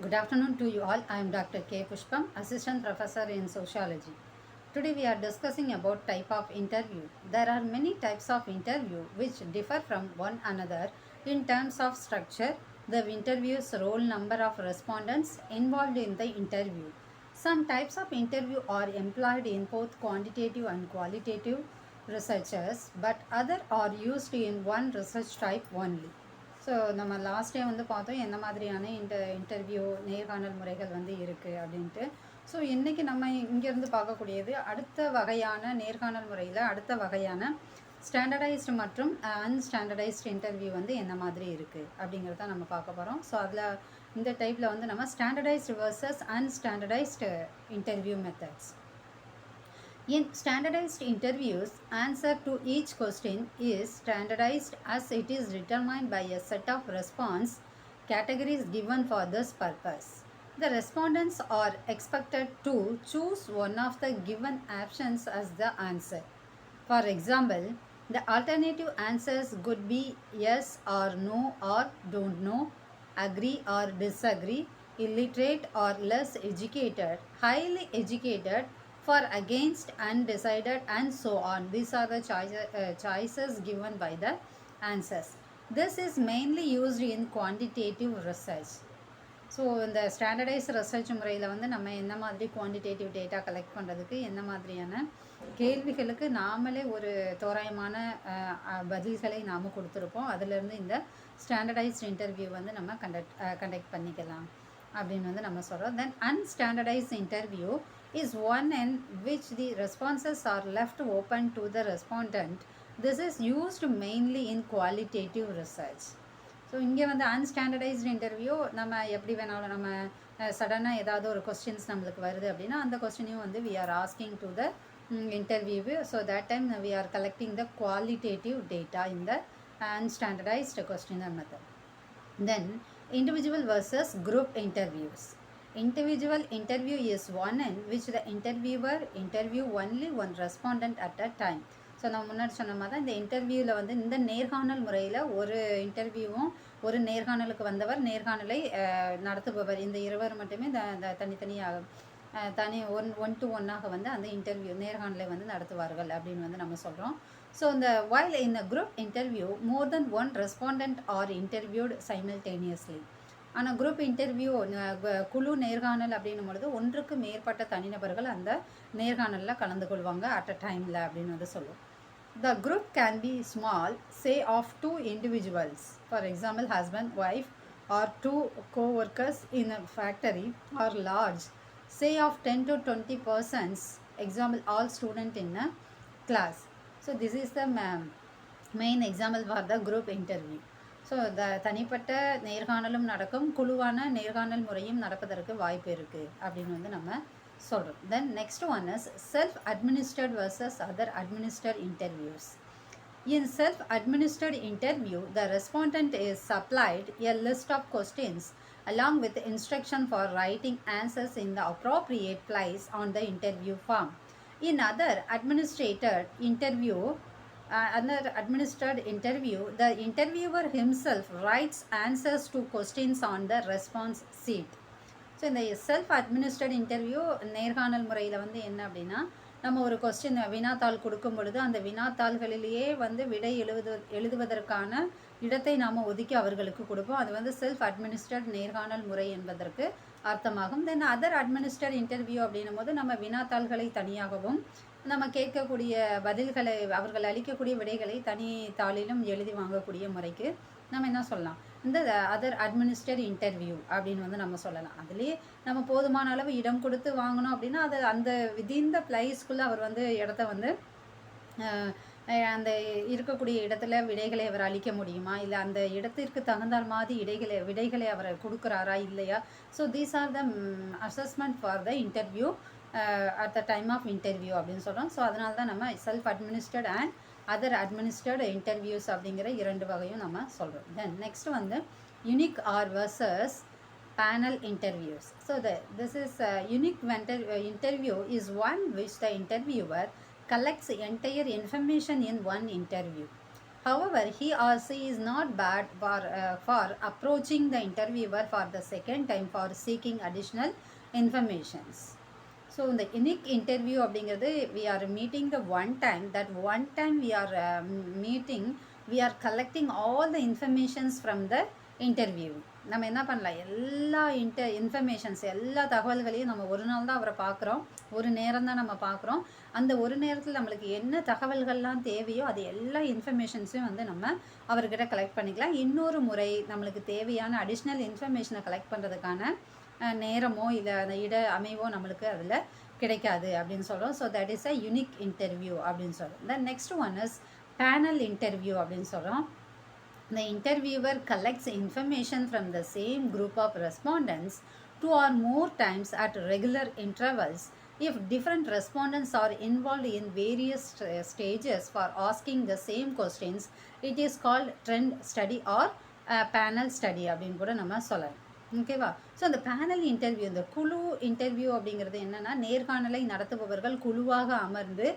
Good afternoon to you all. I am Dr. K. Pushpam, Assistant Professor in Sociology. Today we are discussing about type of interview. There are many types of interview which differ from one another in terms of structure, the interview's roll number of respondents involved in the interview. Some types of interview are employed in both quantitative and qualitative researchers, but other are used in one research type only. So நம்ம last day வந்து பார்த்தோம் என்ன மாதிரியான interview நேர்காணல் முறைகள் வந்து இருக்குது அப்படின்ட்டு. ஸோ இன்றைக்கி நம்ம இங்கேருந்து பார்க்கக்கூடியது அடுத்த வகையான நேர்காணல் முறையில் அடுத்த வகையான ஸ்டாண்டர்டைஸ்டு மற்றும் அன்ஸ்டாண்டர்டைஸ்டு இன்டர்வியூ வந்து என்ன மாதிரி இருக்குது அப்படிங்கிறத நம்ம பார்க்க போகிறோம். ஸோ அதில் இந்த டைப்பில் வந்து நம்ம standardised versus unstandardised interview methods. In standardized interviews, answer to each question is standardized as it is determined by a set of response categories given for this purpose. The respondents are expected to choose one of the given options as the answer. For example, the alternative answers could be yes or no or don't know, agree or disagree, illiterate or less educated, highly educated, for, against, undecided, and so on. These are the choices given by the answers. This is mainly used in quantitative research. So இந்த standardise research முறையில் வந்து நம்ம என்ன மாதிரி quantitative data collect பண்ணுறதுக்கு என்ன மாதிரியான கேள்விகளுக்கு நாமளே ஒரு தோராயமான பதில்களை நாம் கொடுத்துருப்போம். அதிலிருந்து இந்த ஸ்டாண்டர்டைஸ்ட் இன்டர்வியூ வந்து நம்ம கண்டக்ட் பண்ணிக்கலாம் அப்படின்னு வந்து நம்ம சொல்கிறோம். தென் அன்ஸ்டாண்டர்டைஸ்ட் interview is one in which the responses are left open to the respondent. This is used mainly in qualitative research. So இங்கே வந்து அன்ஸ்டாண்டர்டைஸ்டு இன்டர்வியூ நம்ம எப்படி வேணாலும் நம்ம சடனாக ஏதாவது ஒரு கொஸ்டின்ஸ் நம்மளுக்கு வருது அப்படின்னா அந்த கொஸ்டினையும் வந்து we are asking to the interview. So that time we are collecting the qualitative data in the unstandardized questionnaire method. Then individual versus group interviews. Individual interview is one in which the interviewer interview only one respondent at a time. So நான் முன்னாடி சொன்ன மாதிரி தான் இந்த இன்டர்வியூவில் வந்து இந்த நேர்காணல் முறையில் ஒரு இன்டர்வியூவும் ஒரு நேர்காணலுக்கு வந்தவர் நேர்காணலை நடத்துபவர் இந்த இருவர் மட்டுமே தனித்தனியாக ஒன் டு ஒன்னாக வந்து அந்த இன்டர்வியூ நேர்காணலை வந்து நடத்துவார்கள் அப்படின்னு வந்து நம்ம சொல்கிறோம். ஸோ இந்த while in a group interview more than one respondent are interviewed simultaneously. ஆனால் குரூப் இன்டர்வியூ குழு நேர்காணல் அப்படின்னும் பொழுது ஒன்றுக்கு மேற்பட்ட தனிநபர்கள் அந்த நேர்காணலில் கலந்து கொள்வாங்க அட் அ டைமில் அப்படின்னு வந்து சொல்லுவோம். The group can be small, say of 2 individuals, for example husband, wife, or 2 co-workers in a factory, or large, say of 10 to 20 persons, example all student in a class. So this is the main example for the group interview. So தனிப்பட்ட நேர்காணலும் நடக்கும், குழுவான நேர்காணல் முறையும் நடப்பதற்கு வாய்ப்பு இருக்குது அப்படின்னு வந்து நம்ம சொல்கிறோம். Then next one is self administered versus other administered interviews. In self-administered interview, the respondent is supplied a list of questions along with instruction for writing answers in the appropriate place on the interview form. In other administered interview, the interviewer himself writes answers to questions on the response sheet. So இந்த self administered interview நேர்காணல் முறையில் வந்து என்ன அப்படின்னா நம்ம ஒரு question வினாத்தாள் கொடுக்கும் பொழுது அந்த வினாத்தாள்களிலேயே வந்து விடை எழுதுவதற்கான இடத்தை நாம் ஒதுக்கி அவர்களுக்கு கொடுப்போம். அது வந்து செல்ஃப் அட்மினிஸ்டர்ட் நேர்காணல் முறை என்பதற்கு அர்த்தமாகும். தென் அதர் அட்மினிஸ்டர்ட் இன்டர்வியூ அப்படின்னும் போது நம்ம வினாத்தாள்களை தனியாகவும் நம்ம கேட்கக்கூடிய பதில்களை அவர்கள் அளிக்கக்கூடிய விடைகளை தனி தாளிலும் எழுதி வாங்கக்கூடிய முறைக்கு நம்ம என்ன சொல்லலாம், இந்த அதர் அட்மினிஸ்டர்ட் இன்டர்வியூ அப்படின்னு வந்து நம்ம சொல்லலாம். அதுலேயே நம்ம போதுமான அளவு இடம் கொடுத்து வாங்கினோம் அப்படின்னா அது அந்த விதிந்த பிளேஸ்க்குள்ளே அவர் வந்து இடத்த வந்து அந்த இருக்கக்கூடிய இடத்துல விடைகளை அவர் அளிக்க முடியுமா, இல்லை அந்த இடத்திற்கு தகுந்தால் மாதிரி விடைகளை அவர் கொடுக்குறாரா இல்லையா. So these are the assessment for the interview at the time of interview அப்படின்னு சொல்கிறோம். ஸோ அதனால தான் நம்ம self administered and other administered interviews அப்படிங்கிற இரண்டு வகையும் நம்ம சொல்கிறோம். தென் நெக்ஸ்ட் வந்து unique or versus panel interviews. So this is unique interview is one which the interviewer collects entire information in one interview. However, he or she is not bad for approaching the interviewer for the second time for seeking additional informations. So இந்த unique interview அப்படிங்கிறது we are meeting the one time, that one time we are meeting, we are collecting all the informations from the interview. நம்ம என்ன பண்ணலாம், எல்லா informations எல்லா தகவல்களையும் நம்ம ஒரு நாள் தான் அவரை பார்க்குறோம், ஒரு நேரம் தான் நம்ம பார்க்குறோம். அந்த ஒரு நேரத்தில் நம்மளுக்கு என்ன தகவல்கள்லாம் தேவையோ அது எல்லா இன்ஃபர்மேஷன்ஸையும் வந்து நம்ம அவர்கிட்ட கலெக்ட் பண்ணிக்கலாம். இன்னொரு முறை நம்மளுக்கு தேவையான அடிஷ்னல் இன்ஃபர்மேஷனை கலெக்ட் பண்ணுறதுக்கான நேரமோ இல்லை அந்த இட அமைவோ நம்மளுக்கு அதில் கிடைக்காது அப்படின்னு சொல்கிறோம். So that is a unique interview அப்படின்னு சொல்கிறோம். Then next one is panel interview அப்படின்னு சொல்கிறோம். The interviewer collects information from the same group of respondents two or more times at regular intervals. If different respondents are involved in various stages for asking the same questions, it is called trend study or panel study அப்படின்னு கூட நம்ம சொல்லலாம். ஓகேவா? So அந்த panel interview, இந்த குழு interview அப்படிங்கிறது என்னென்னா, நேர்காணலை நடத்துபவர்கள் குழுவாக அமர்ந்து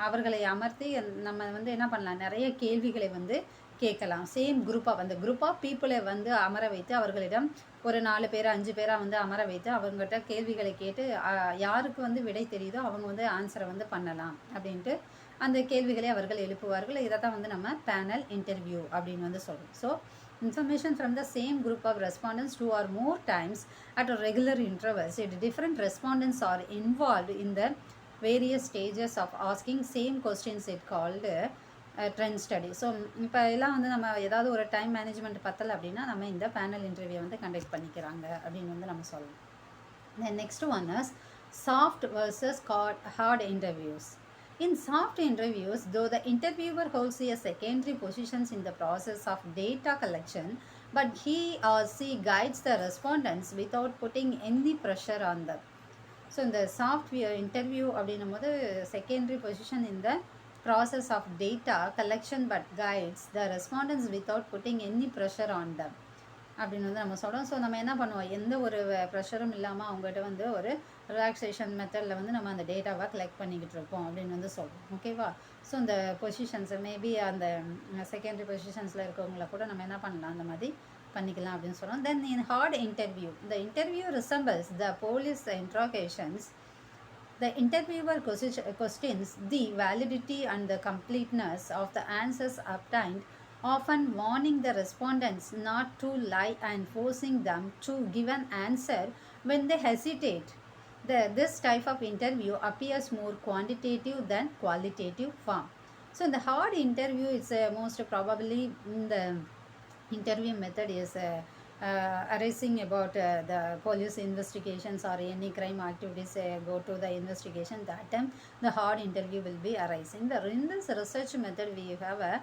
அவர்களை அமர்த்தி நம்ம வந்து என்ன பண்ணலாம், நிறைய கேள்விகளை வந்து கேட்கலாம். சேம் குரூப்பாக அந்த குரூப் ஆஃப் பீப்புளை வந்து அமர வைத்து அவர்களிடம் ஒரு 4 பேர் 5 பேராக வந்து அமர வைத்து அவங்ககிட்ட கேள்விகளை கேட்டு யாருக்கு வந்து விடை தெரியுதோ அவங்க வந்து ஆன்சரை வந்து பண்ணலாம் அப்படின்ட்டு அந்த கேள்விகளை அவர்கள் எழுப்புவார்கள். இதை தான் வந்து நம்ம பேனல் இன்டர்வியூ அப்படின்னு வந்து சொல்கிறோம். So information from the same group of respondents two or more times at a regular intervals. If different respondents are involved in the various stages of asking same questions, it called trend study. So இப்போ எல்லாம் வந்து நம்ம ஏதாவது ஒரு time management பத்தலை அப்படின்னா நம்ம இந்த பேனல் இன்டர்வியூ வந்து கண்டக்ட் பண்ணிக்கிறாங்க அப்படின்னு வந்து நம்ம சொல்லலாம். Then next one is soft versus hard interviews. In soft interviews, though the interviewer holds a secondary positions in the process of data collection, but he or she guides the respondents without putting any pressure on them. So in the soft interview அப்படின்னும் போது secondary position in the process of data collection but guides the respondents without putting any pressure on them அப்படின்னு வந்து நம்ம சொல்கிறோம். So நம்ம என்ன பண்ணுவோம், எந்த ஒரு ப்ரெஷரும் இல்லாமல் அவங்ககிட்ட வந்து ஒரு ரிலாக்ஸேஷன் மெத்தடில் வந்து நம்ம அந்த டேட்டாவை கலெக்ட் பண்ணிக்கிட்டு இருப்போம் அப்படின்னு வந்து சொல்கிறோம். ஓகேவா? ஸோ இந்த பொசிஷன்ஸ் மேபி அந்த செகண்டரி பொசிஷன்ஸில் இருக்கவங்கள கூட நம்ம என்ன பண்ணலாம், அந்த மாதிரி பண்ணிக்கலாம் அப்படின்னு சொல்கிறோம். Then in hard interview, the interview resembles the police interrogations. The interviewer questions the validity and the completeness of the answers obtained, often warning the respondents not to lie and forcing them to give an answer when they hesitate. This type of interview appears more quantitative than qualitative form. So in the hard interview, it's most probably the interview method is arising about the police investigations or any crime activities go to the investigation. That time the hard interview will be arising. In this research method we have a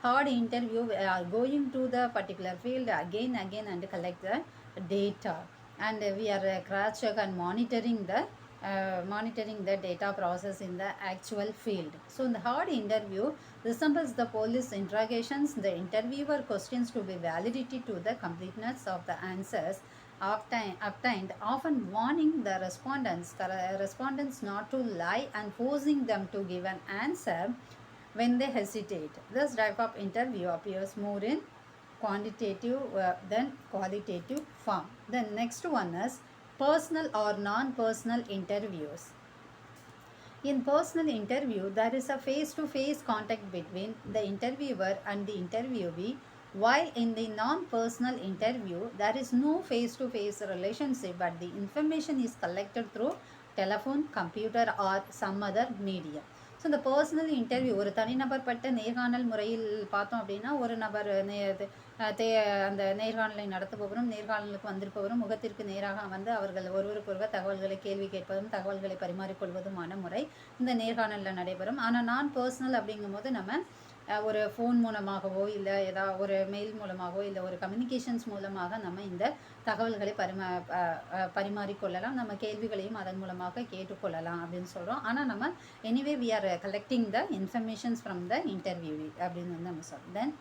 hard interview. We are going to the particular field again and collect the data, and we are cross check and monitoring the data process in the actual field. So in the hard interview resembles the police interrogations. The interviewer questions to be validity to the completeness of the answers obtained, often warning the respondents not to lie and forcing them to give an answer when they hesitate. This type of interview appears more in quantitative than qualitative form. The next one is personal or non-personal interviews. In personal interview, there is a face-to-face contact between the interviewer and the interviewee, while in the non-personal interview, there is no face-to-face relationship, but the information is collected through telephone, computer or some other media. So இந்த personal interview ஒரு தனிநபர்பட்ட நேர்காணல் முறையில் பார்த்தோம் அப்படின்னா, ஒரு நபர் அந்த நேர்காணலை நடத்துபவரும் நேர்காணலுக்கு வந்திருப்பவரும் முகத்திற்கு நேராக வந்து அவர்கள் ஒருவருக்கொருவர் தகவல்களை கேள்வி கேட்பதும் தகவல்களை பரிமாறிக்கொள்வதுமான முறை இந்த நேர்காணலில் நடைபெறும். ஆனால் நான் பர்சனல் அப்படிங்கும்போது நம்ம ஒரு ஃபோன் மூலமாகவோ இல்லை ஏதாவது ஒரு மெயில் மூலமாகவோ இல்லை ஒரு கம்யூனிகேஷன்ஸ் மூலமாக நம்ம இந்த தகவல்களை பரிமாறிக்கொள்ளலாம். நம்ம கேள்விகளையும் அதன் மூலமாக கேட்டுக்கொள்ளலாம் அப்படின்னு சொல்கிறோம். ஆனால் நம்ம anyway we are collecting the informations from the interview அப்படின்னு வந்து நம்ம சொல்கிறோம். Then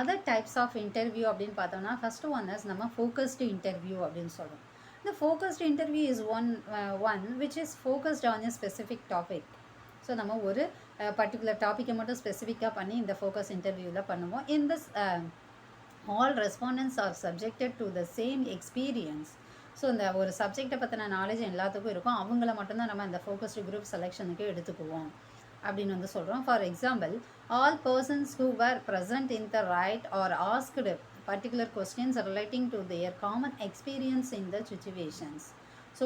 other types of interview அப்படின்னு பார்த்தோம்னா, ஃபஸ்ட்டு ஒன் இஸ் நம்ம ஃபோக்கஸ்டு இன்டர்வியூ அப்படின்னு சொல்கிறோம். இந்த focused interview is one which is focused on a specific topic. So நம்ம ஒரு பர்டிகுலர் டாப்பிக்கை மட்டும் ஸ்பெசிஃபிக்காக பண்ணி இந்த ஃபோக்கஸ் இன்டர்வியூவில் பண்ணுவோம். In this all respondents are subjected to the same experience. So இந்த ஒரு சப்ஜெக்டை பற்றின நாலேஜ் எல்லாத்துக்கும் இருக்கும். அவங்கள மட்டும்தான் நம்ம இந்த ஃபோக்கஸ்டு குரூப் செலெக்ஷனுக்கு எடுத்துக்குவோம் அப்படின்னு வந்து சொல்கிறோம். For example, all persons who were present in the riot are asked particular questions relating to their common experience in the situations. So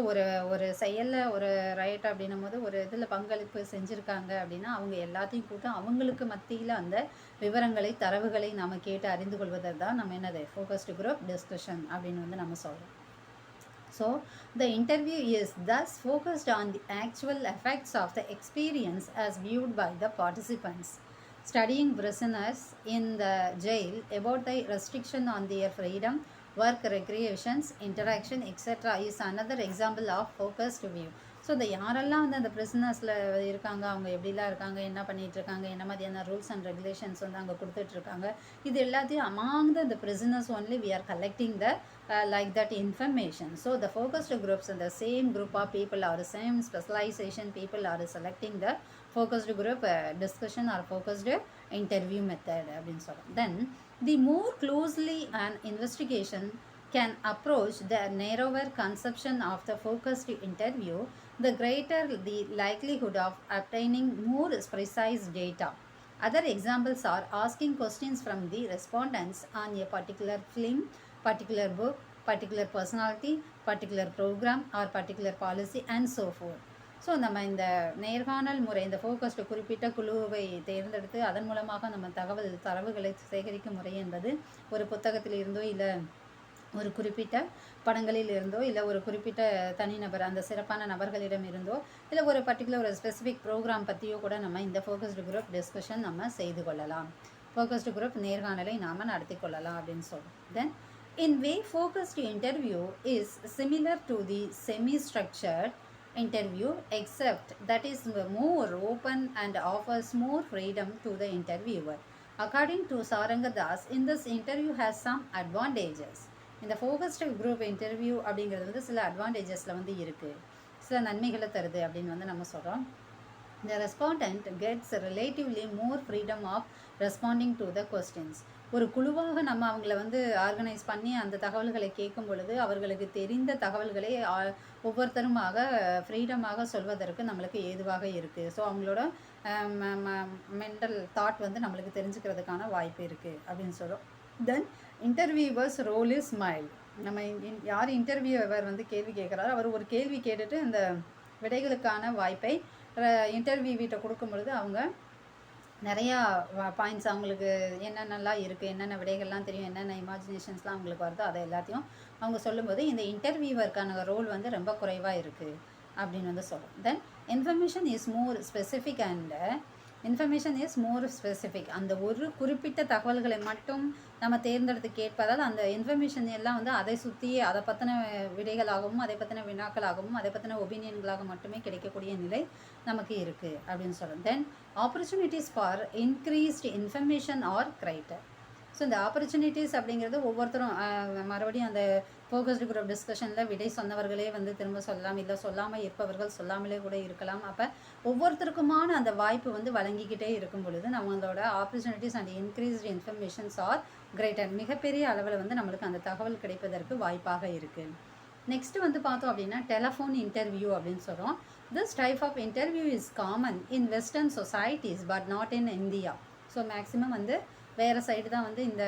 ஒரு செயலில் ஒரு ரைட் அப்படின்னும் போது ஒரு இதில் பங்களிப்பு செஞ்சுருக்காங்க அப்படின்னா அவங்க எல்லாத்தையும் கூட்ட அவங்களுக்கு மத்தியில் அந்த விவரங்களை தரவுகளை நாம் கேட்டு அறிந்து கொள்வதை தான் நம்ம என்னது ஃபோக்கஸ்டு குரூப் டிஸ்கஷன் அப்படின்னு வந்து நம்ம சொல்கிறோம். So, the interview is thus focused on the actual effects of the experience as viewed by the participants. Studying prisoners in the jail about the restriction on their freedom, work, recreations, interaction, etc. is another example of focused view. So இந்த யாரெல்லாம் வந்து அந்த பிரிசனர்ஸில் இருக்காங்க, அவங்க எப்படிலாம் இருக்காங்க, என்ன பண்ணிகிட்ருக்காங்க, என்ன மாதிரியான ரூல்ஸ் அண்ட் ரெகுலேஷன்ஸ் வந்து அங்கே கொடுத்துட்ருக்காங்க, இது எல்லாத்தையும் among the prisoners only we are collecting the like that information. So the focused groups and the same group of people or the same specialization people are selecting the focused group discussion or focused interview method அப்படின்னு சொல்கிறோம். Then the more closely an investigation can approach the narrower conception of the focused interview, the greater the likelihood of obtaining more precise data. Other examples are asking questions from the respondents on a particular film, particular book, particular personality, particular program or particular policy and so forth. So நம்ம இந்த நேர்காணல் முறை, இந்த focused குறிப்பிட்ட குழுவை தேர்ந்தெடுத்து அதன் மூலமாக நம்ம தரவுகளை சேகரிக்கும் முறை என்பது ஒரு புத்தகத்தில் இருந்தோ இல்லை ஒரு குறிப்பிட்ட படங்களில் இருந்தோ இல்லை ஒரு குறிப்பிட்ட தனிநபர் அந்த சிறப்பான நபர்களிடம் இருந்தோ இல்லை ஒரு பர்டிகுலர் ஒரு ஸ்பெசிஃபிக் ப்ரோக்ராம் பற்றியோ கூட நம்ம இந்த ஃபோக்கஸ்டு குரூப் டிஸ்கஷன் நம்ம செய்து கொள்ளலாம். ஃபோக்கஸ்டு குரூப் நேர்காணலை நாம் நடத்தி கொள்ளலாம் அப்படின்னு சொல்கிறோம். தென் in way focused interview is similar to the semi-structured interview except that is more open and offers more freedom to the interviewer. According to Sarangadas, in this interview has some advantages. இந்த focused group interview அப்படிங்கிறது வந்து சில அட்வான்டேஜஸில் வந்து இருக்குது, சில நன்மைகளை தருது அப்படின்னு வந்து நம்ம சொல்கிறோம். The respondent gets relatively more freedom of responding to the questions. ஒரு குழுவாக நம்ம அவங்கள வந்து ஆர்கனைஸ் பண்ணி அந்த தகவல்களை கேட்கும் பொழுது அவர்களுக்கு தெரிந்த தகவல்களை ஒவ்வொருத்தருமாக ஃப்ரீடமாக சொல்வதற்கு நம்மளுக்கு ஏதுவாக இருக்குது. ஸோ அவங்களோட மென்டல் தாட் வந்து நம்மளுக்கு தெரிஞ்சுக்கிறதுக்கான வாய்ப்பு இருக்குது அப்படின்னு சொல்கிறோம். தென் இன்டர்வியூவர்ஸ் ரோல் இஸ் மைல்டு. நம்ம யார் இன்டர்வியூவர் வந்து கேள்வி கேட்குறாரோ அவர் ஒரு கேள்வி கேட்டுட்டு அந்த விடைகளுக்கான வாய்ப்பை இன்டர்வியூவிட்ட கொடுக்கும் பொழுது அவங்க நிறையா பாயிண்ட்ஸ் அவங்களுக்கு என்னென்னலாம் இருக்குது, என்னென்ன விடைகள்லாம் தெரியும், என்னென்ன இமேஜினேஷன்ஸ்லாம் அவங்களுக்கு வருதோ அதை எல்லாத்தையும் அவங்க சொல்லும்போது இந்த இன்டர்வியூவருக்கான ரோல் வந்து ரொம்ப குறைவாக இருக்குது அப்படின்னு வந்து சொல்கிறோம். Then information is more specific. அந்த ஒரு குறிப்பிட்ட தகவல்களை மட்டும் நம்ம தேர்ந்தெடுத்து கேட்பதால் அந்த இன்ஃபர்மேஷன் எல்லாம் வந்து அதை சுற்றி அதை பற்றின விடைகளாகவும் அதை பற்றின வினாக்களாகவும் அதை பற்றின ஒப்பீனியன்களாக மட்டுமே கிடைக்கக்கூடிய நிலை நமக்கு இருக்குது அப்படின்னு சொல்கிறோம். Then opportunities for increased information are greater. So இந்த ஆப்பர்ச்சுனிட்டிஸ் அப்படிங்கிறது ஒவ்வொருத்தரும் மறுபடியும் அந்த ஃபோக்கஸ்டு குரூப் டிஸ்கஷனில் விடை சொன்னவர்களே வந்து திரும்ப சொல்லலாம், இல்லை சொல்லாமல் இருப்பவர்கள் சொல்லாமலே கூட இருக்கலாம். அப்போ ஒவ்வொருத்தருக்குமான அந்த வாய்ப்பு வந்து வழங்கிக்கிட்டே இருக்கும் பொழுது நம்மளோட opportunities and increased informations R greater, மிகப்பெரிய அளவில் வந்து நம்மளுக்கு அந்த தகவல் கிடைப்பதற்கு வாய்ப்பாக இருக்குது. நெக்ஸ்ட் வந்து பார்த்தோம் அப்படின்னா டெலஃபோன் இன்டர்வியூ அப்படின்னு சொல்கிறோம். This type of interview is common in western societies but not in India. So maximum வந்து வேறு சைடு தான் வந்து இந்த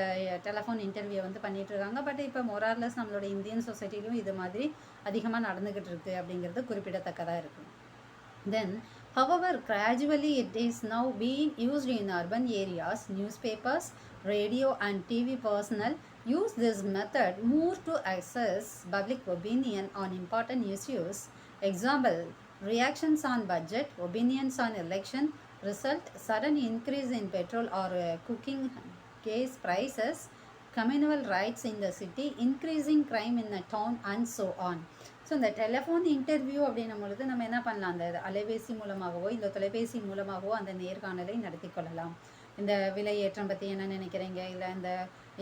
டெலஃபோன் இன்டர்வியூ வந்து பண்ணிகிட்ருக்காங்க. பட் இப்போ மொரார்லெஸ் நம்மளோட இந்தியன் சொசைட்டிலையும் இது மாதிரி அதிகமாக நடந்துக்கிட்டு இருக்குது அப்படிங்கிறது குறிப்பிடத்தக்கதாக இருக்குது. தென் however gradually it is now being used in urban areas. Newspapers, radio and TV personnel use this method more to access public opinion on important issues. Example, reactions on budget, opinions on election result, sudden increase in petrol or cooking gas prices, communal rights in the city, increasing crime in the town and so on. So இந்த telephone interview அப்படின்னும் பொழுது நம்ம என்ன பண்ணலாம், அந்த அலைபேசி மூலமாகவோ இல்லை தொலைபேசி மூலமாகவோ அந்த நேர்காணலை நடத்தி கொள்ளலாம். இந்த விலை ஏற்றம் பற்றி என்ன நினைக்கிறீங்க, இல்லை இந்த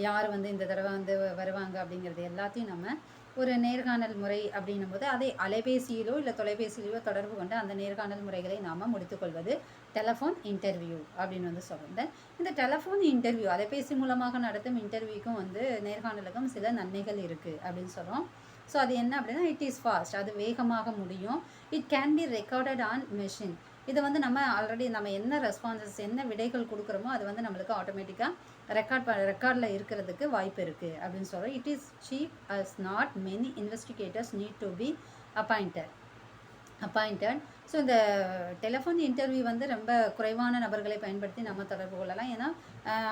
யார் வந்து இந்த தடவை வந்து வருவாங்க அப்படிங்கிறது எல்லாத்தையும் நம்ம ஒரு நேர்காணல் முறை அப்படின்னும் போது அதை அலைபேசியிலோ இல்லை தொலைபேசியிலோ தொடர்பு கொண்டு அந்த நேர்காணல் முறைகளை நாம் முடித்துக்கொள்வது டெலஃபோன் இன்டர்வியூ அப்படின்னு வந்து சொல்கிறேன். இந்த டெலஃபோன் இன்டர்வியூ அலைபேசி மூலமாக நடத்தும் இன்டர்வியூக்கும் வந்து நேர்காணலுக்கும் சில நன்மைகள் இருக்குது அப்படின்னு சொல்கிறோம். ஸோ அது என்ன அப்படின்னா, இட் இஸ் ஃபாஸ்ட், அது வேகமாக முடியும். It can be recorded on machine. இதை வந்து நம்ம ஆல்ரெடி நம்ம என்ன ரெஸ்பான்சஸ் என்ன விடைகள் கொடுக்குறோமோ அது வந்து நம்மளுக்கு ஆட்டோமேட்டிக்காக ரெக்கார்டில் இருக்கிறதுக்கு வாய்ப்பு இருக்குது அப்படின்னு சொல்கிறோம். It is cheap as not many investigators need to be appointed. So இந்த டெலிஃபோன் இன்டர்வியூ வந்து ரொம்ப குறைவான நபர்களை பயன்படுத்தி நம்ம தொடர்பு கொள்ளலாம். ஏன்னா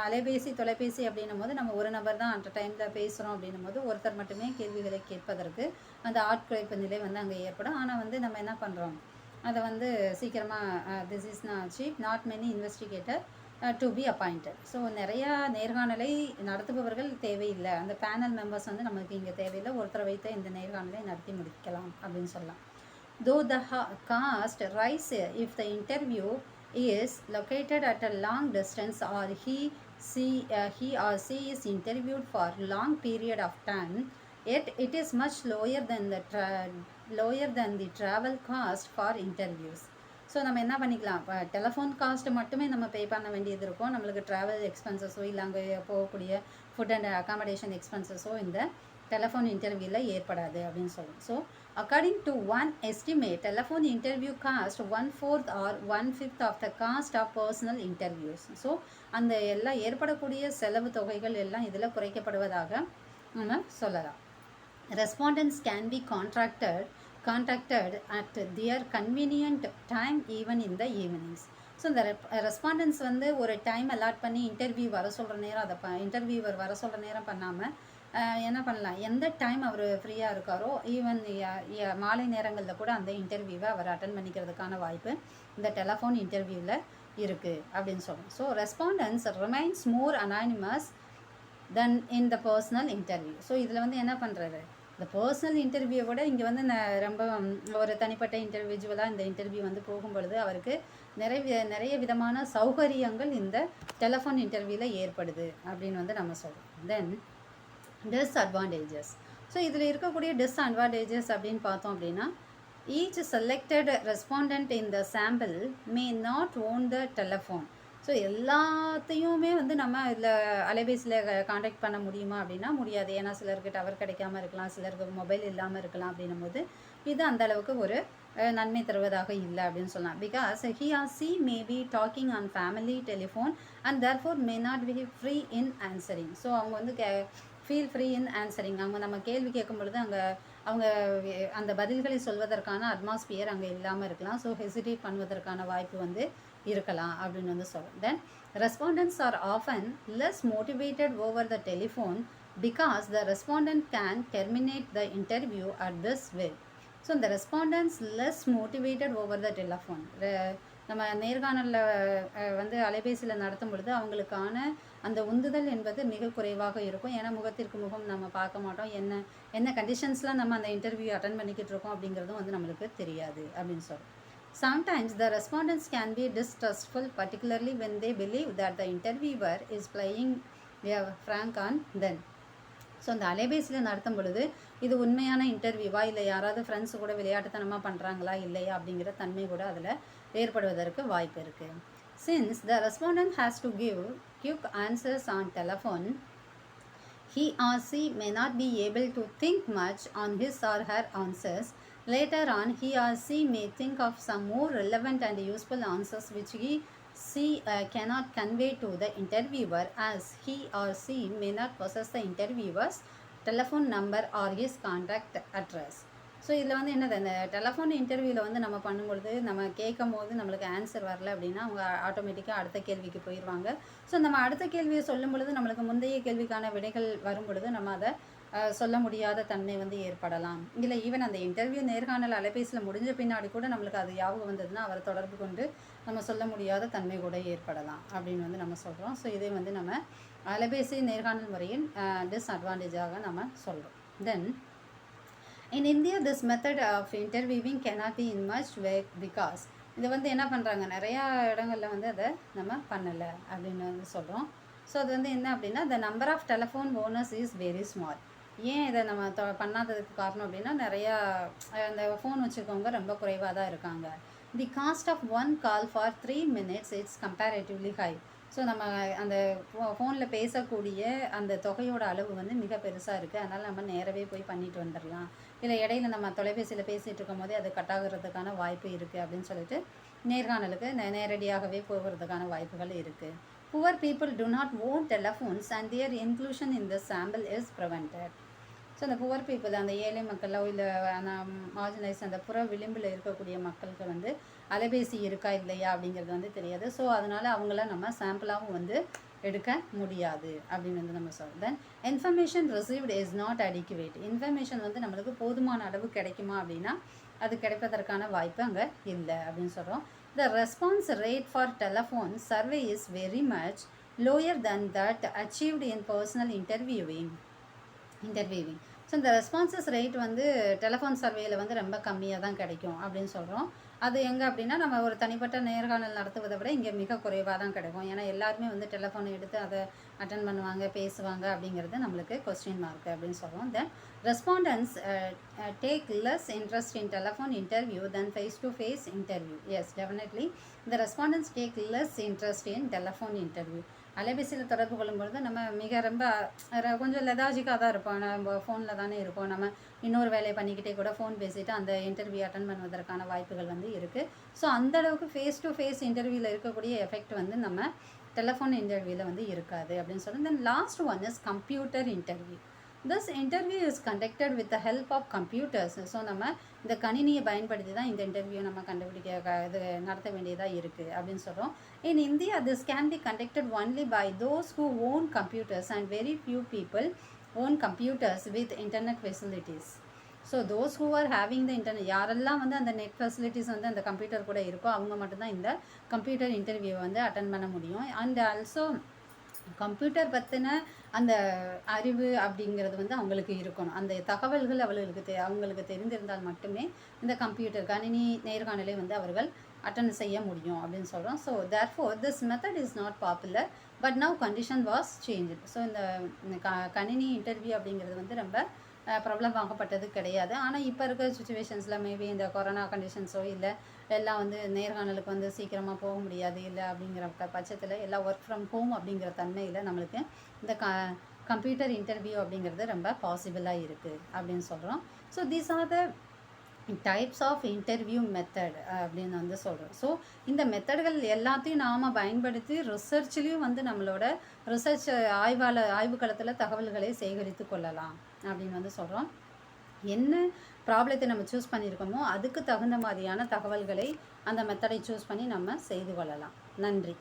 அலைபேசி தொலைபேசி அப்படின்னும் போது நம்ம ஒரு நபர் தான் அந்த டைமில் பேசுகிறோம் அப்படின்னும் போது ஒருத்தர் மட்டுமே கேள்விகளை கேட்பதற்கு அந்த ஆட்குறைப்பு நிலை வந்து அங்கே ஏற்படும். ஆனால் வந்து நம்ம என்ன பண்ணுறோம், அதை வந்து சீக்கிரமாக this is cheap not many investigator to be appointed. So நிறையா நேர்காணலை நடத்துபவர்கள் தேவையில்லை, அந்த பேனல் மெம்பர்ஸ் வந்து நமக்கு இங்கே தேவையில்லை, ஒருத்தரை வைத்து இந்த நேர்காணலை நடத்தி முடிக்கலாம் அப்படின்னு சொல்லலாம். Though the cost rises if the interview is located at a long distance or he or she is interviewed for long period of time, yet it is much lower than the travel cost for interviews. So நம்ம என்ன பண்ணிக்கலாம், இப்போ telephone cost மட்டுமே நம்ம பே பண்ண வேண்டியது இருக்கும். நம்மளுக்கு ட்ராவல் எக்ஸ்பென்சஸோ இல்லை அங்கே போகக்கூடிய ஃபுட் அண்ட் அகாமடேஷன் எக்ஸ்பென்சஸோ இந்த டெலிஃபோன் இன்டர்வியூவில் ஏற்படாது அப்படின்னு சொல்லுவோம். So according to one estimate, telephone interview cost 1/4 or 1/5 of the cost of personal interviews. So அந்த எல்லாம் ஏற்படக்கூடிய செலவு தொகைகள் எல்லாம் இதில் குறைக்கப்படுவதாக நம்ம சொல்லலாம். Respondents can be contacted at their convenient time even in the evenings. So இந்த ரெஸ்பாண்டன்ஸ் வந்து ஒரு டைம் அலாட் பண்ணி இன்டர்வியூ வர சொல்கிற நேரம் அதை இன்டர்வியூவர் வர சொல்கிற நேரம் பண்ணாமல் என்ன பண்ணலாம், எந்த டைம் அவர் ஃப்ரீயாக இருக்காரோ ஈவன் மாலை நேரங்களில் கூட அந்த இன்டர்வியூவை அவர் அட்டன் பண்ணிக்கிறதுக்கான வாய்ப்பு இந்த டெலிஃபோன் இன்டர்வியூவில் இருக்குது அப்படின்னு சொல்லுவோம். ஸோ ரெஸ்பாண்டன்ஸ் ரிமைன்ஸ் மோர் அனானிமஸ் தென் இன் த பர்சனல் இன்டர்வியூ. ஸோ இதில் வந்து என்ன பண்ணுறது, இந்த பர்சனல் இன்டர்வியூவை விட இங்கே வந்து ரொம்ப ஒரு தனிப்பட்ட இன்டிவிஜுவலாக இந்த இன்டர்வியூ வந்து போகும்பொழுது அவருக்கு நிறைய விதமான சௌகரியங்கள் இந்த டெலிஃபோன் இன்டர்வியூவில் ஏற்படுது அப்படின்னு வந்து நம்ம சொல்கிறோம். தென் டிஸ்அட்வான்டேஜஸ். ஸோ இதில் இருக்கக்கூடிய டிஸ்அட்வான்டேஜஸ் அப்படின்னு பார்த்தோம் அப்படின்னா, each selected respondent in the sample may not own the telephone. So எல்லாத்தையுமே வந்து நம்ம இதில் அலைபேசியில் காண்டாக்ட் பண்ண முடியுமா அப்படின்னா முடியாது. ஏன்னா சிலருக்கு டவர் கிடைக்காம இருக்கலாம், சிலருக்கு மொபைல் இல்லாமல் இருக்கலாம். அப்படின்னும் போது இது அந்த அளவுக்கு ஒரு நன்மை தருவதாக இல்லை அப்படின்னு சொல்லலாம். Because he or she may be talking on family telephone and therefore may not be free in answering. So அவங்க வந்து ஃபீல் ஃப்ரீ இன் ஆன்சரிங். அவங்க நம்ம கேள்வி கேட்கும் பொழுது அவங்க அந்த பதில்களை சொல்வதற்கான அட்மாஸ்பியர் அங்கே இல்லாமல் இருக்கலாம். ஸோ ஹெசிடேட் பண்ணுவதற்கான வாய்ப்பு வந்து இருக்கலாம் அப்படின்னு வந்து சொல்கிறோம். Then respondents are often less motivated over the telephone because the respondent can terminate the interview at this way. So இந்த respondents less motivated over the telephone. நம்ம நேர்காணலில் வந்து அலைபேசியில் நடத்தும் பொழுது அவங்களுக்கான அந்த உந்துதல் என்பது மிக குறைவாக இருக்கும். ஏன்னா முகத்திற்கு முகம் நம்ம பார்க்க மாட்டோம், என்ன கண்டிஷன்ஸில் நம்ம அந்த இன்டர்வியூ அட்டன் பண்ணிக்கிட்டு இருக்கோம் அப்படிங்கிறதும் வந்து நம்மளுக்கு தெரியாது அப்படின்னு சொல்கிறோம். Sometimes the respondents can be distrustful, particularly when they believe that the interviewer is playing a prank on them. So அந்த அலைபேசியில் நடத்தும் பொழுது இது உண்மையான இன்டர்வியூவா இல்லை யாராவது ஃப்ரெண்ட்ஸு கூட விளையாட்டுத்தனமாக பண்ணுறாங்களா இல்லையா அப்படிங்கிற தன்மை கூட அதில் ஏற்படுவதற்கு வாய்ப்பு இருக்குது. Since the respondent has to give quick answers on telephone, he or she may not be able to think much on his or her answers. Later on, he or she may think of some more relevant and useful answers which she cannot convey to the interviewer, as he or she may not possess the interviewer's telephone number or his contact address. So இதில் வந்து என்னது, அந்த telephone இன்டர்வியூவில் வந்து நம்ம பண்ணும்பொழுது நம்ம கேட்கும் போது நம்மளுக்கு ஆன்சர் வரல அப்படின்னா அவங்க ஆட்டோமேட்டிக்காக அடுத்த கேள்விக்கு போயிடுவாங்க. ஸோ நம்ம அடுத்த கேள்வியை சொல்லும் பொழுது நம்மளுக்கு முந்தைய கேள்விக்கான விடைகள் வரும் பொழுது நம்ம அதை சொல்ல முடியாத தன்மை வந்து ஏற்படலாம். இல்லை ஈவன் அந்த இன்டர்வியூ நேர்காணல் அலைபேசியில் முடிஞ்ச பின்னாடி கூட நம்மளுக்கு அது ஞாபகம் வந்ததுன்னா அவரை தொடர்பு கொண்டு நம்ம சொல்ல முடியாத தன்மை கூட ஏற்படலாம் அப்படின்னு வந்து நம்ம சொல்கிறோம். ஸோ இதே வந்து நம்ம அலைபேசி நேர்காணல் முறையின் டிஸ்அட்வான்டேஜாக நம்ம சொல்கிறோம். தென் in India this method of interviewing cannot be in much way because இது வந்து என்ன பண்ணுறாங்க, நிறையா இடங்களில் வந்து அதை நம்ம பண்ணலை அப்படின்னு வந்து சொல்கிறோம். ஸோ அது வந்து என்ன அப்படின்னா, the number of telephone owners is very small. ஏன் இதை நம்ம பண்ணாததுக்கு காரணம் அப்படின்னா நிறையா அந்த ஃபோன் வச்சுருக்கவங்க ரொம்ப குறைவாக தான் இருக்காங்க. The cost of one call for 3 minutes it's comparatively high. So நம்ம அந்த ஃபோனில் பேசக்கூடிய அந்த தொகையோட அளவு வந்து மிக பெருசாக இருக்குது. அதனால் நம்ம நேரவே போய் பண்ணிட்டு வந்துடலாம். இல்லை இடையில நம்ம தொலைபேசியில் பேசிகிட்டு இருக்கும் போதே அது கட்டாகிறதுக்கான வாய்ப்பு இருக்குது அப்படின்னு சொல்லிட்டு நேர்காணலுக்கு நேரடியாகவே போகிறதுக்கான வாய்ப்புகள் இருக்குது. Poor people do not own telephones and their inclusion in the sample is prevented. So அந்த புவர் பீப்புள், அந்த ஏழை மக்களோ இல்லை மார்ஜினைஸ் அந்த புற விளிம்பில் இருக்கக்கூடிய மக்களுக்கு வந்து அலைபேசி இருக்கா இல்லையா அப்படிங்கிறது வந்து தெரியாது. ஸோ அதனால் அவங்கள நம்ம சாம்பிளாகவும் வந்து எடுக்க முடியாது அப்படின்னு வந்து நம்ம சொல்கிறோம். Then information received is not adequate. Information வந்து நம்மளுக்கு போதுமான அளவு கிடைக்குமா அப்படின்னா அது கிடைப்பதற்கான வாய்ப்பு அங்கே இல்லை அப்படின்னு சொல்கிறோம். The response rate for telephone survey is very much lower then that achieved in personal interviewing. So இந்த ரெஸ்பான்சஸ் ரேட் வந்து டெலிஃபோன் சர்வேயில் வந்து ரொம்ப கம்மியாக தான் கிடைக்கும் அப்படின்னு சொல்கிறோம். அது எங்கே அப்படின்னா நம்ம ஒரு தனிப்பட்ட நேர்காணல் நடத்துவதை விட இங்கே மிக குறைவாக தான் கிடைக்கும். ஏன்னா எல்லாருமே வந்து டெலிஃபோனை எடுத்து அதை அட்டன் பண்ணுவாங்க, பேசுவாங்க அப்படிங்கிறது நம்மளுக்கு கொஸ்டின் மார்க் அப்படின்னு சொல்கிறோம். Then respondents take less interest in telephone interview then face to face interview. Yes, definitely இந்த respondents take less interest in telephone interview. அலைபேசியில் தொடர்பு கொள்ளும்பொழுது நம்ம மிக ரொம்ப கொஞ்சம் லெதாஜிக்காக தான் இருப்போம். நம்ம ஃபோனில் தானே இருப்போம். நம்ம இன்னொரு வேலையை பண்ணிக்கிட்டே கூட ஃபோன் பேசிவிட்டு அந்த இன்டர்வியூ அட்டன் பண்ணுவதற்கான வாய்ப்புகள் வந்து இருக்குது. ஸோ அந்தளவுக்கு ஃபேஸ் டு ஃபேஸ் இன்டர்வியூவில் இருக்கக்கூடிய எஃபெக்ட் வந்து நம்ம டெலிஃபோன் இன்டர்வியூவில் வந்து இருக்காது அப்படின்னு சொல்லி. Then last one is computer interview. This interview is conducted with the help of computers. So நம்ம இந்த கணினியை பயன்படுத்தி தான் இந்த இன்டர்வியூ நம்ம இது நடத்த வேண்டியதாக இருக்குது அப்படின்னு சொல்கிறோம். In India this can be conducted only by those who own computers and very few people own computers with internet facilities. So those who are having the internet, யாரெல்லாம் வந்து அந்த நெட் ஃபெசிலிட்டிஸ் வந்து அந்த கம்ப்யூட்டர் கூட இருக்கோ அவங்க மட்டும்தான் இந்த கம்ப்யூட்டர் இன்டர்வியூவை வந்து அட்டன் பண்ண முடியும். அண்ட் ஆல்சோ கம்ப்யூட்டர் பற்றின அந்த அறிவு அப்படிங்கிறது வந்து அவங்களுக்கு இருக்கணும். அந்த தகவல்கள் அவங்களுக்கு தெரிந்திருந்தால் மட்டுமே இந்த கம்ப்யூட்டர் கணினி நேர்காணலை வந்து அவர்கள் அட்டன் செய்ய முடியும் அப்படின்னு சொல்கிறோம். So therefore this method is not popular but now condition was change. So இந்த கணினி இன்டர்வியூ அப்படிங்கிறது வந்து ரொம்ப பிரபலமாகப்பட்டது கிடையாது. ஆனால் இப்போ இருக்கிற சுச்சுவேஷன்ஸில் மேபி இந்த கொரோனா கண்டிஷன்ஸோ இல்லை எல்லாம் வந்து நேர்காணலுக்கு வந்து சீக்கிரமாக போக முடியாது இல்லை அப்படிங்கிற பட்சத்தில் எல்லாம் ஒர்க் ஃப்ரம் ஹோம் அப்படிங்கிற தன்மையில் நம்மளுக்கு இந்த கம்ப்யூட்டர் இன்டர்வியூ அப்படிங்கிறது ரொம்ப பாசிபிளாக இருக்குது அப்படின்னு சொல்கிறோம். So these are the types of interview method அப்படின்னு வந்து சொல்கிறோம். ஸோ இந்த மெத்தட்கள் எல்லாத்தையும் நாம் பயன்படுத்தி ரிசர்ச்லேயும் வந்து நம்மளோட ரிசர்ச் ஆய்வுக்களத்தில் தகவல்களை சேகரித்து கொள்ளலாம் அப்படின்னு வந்து சொல்கிறோம். என்ன ப்ராப்ளத்தை நம்ம சூஸ் பண்ணியிருக்கோமோ அதுக்கு தகுந்த மாதிரியான தகவல்களை அந்த மெத்தடை சூஸ் பண்ணி நம்ம செய்து கொள்ளலாம். நன்றி.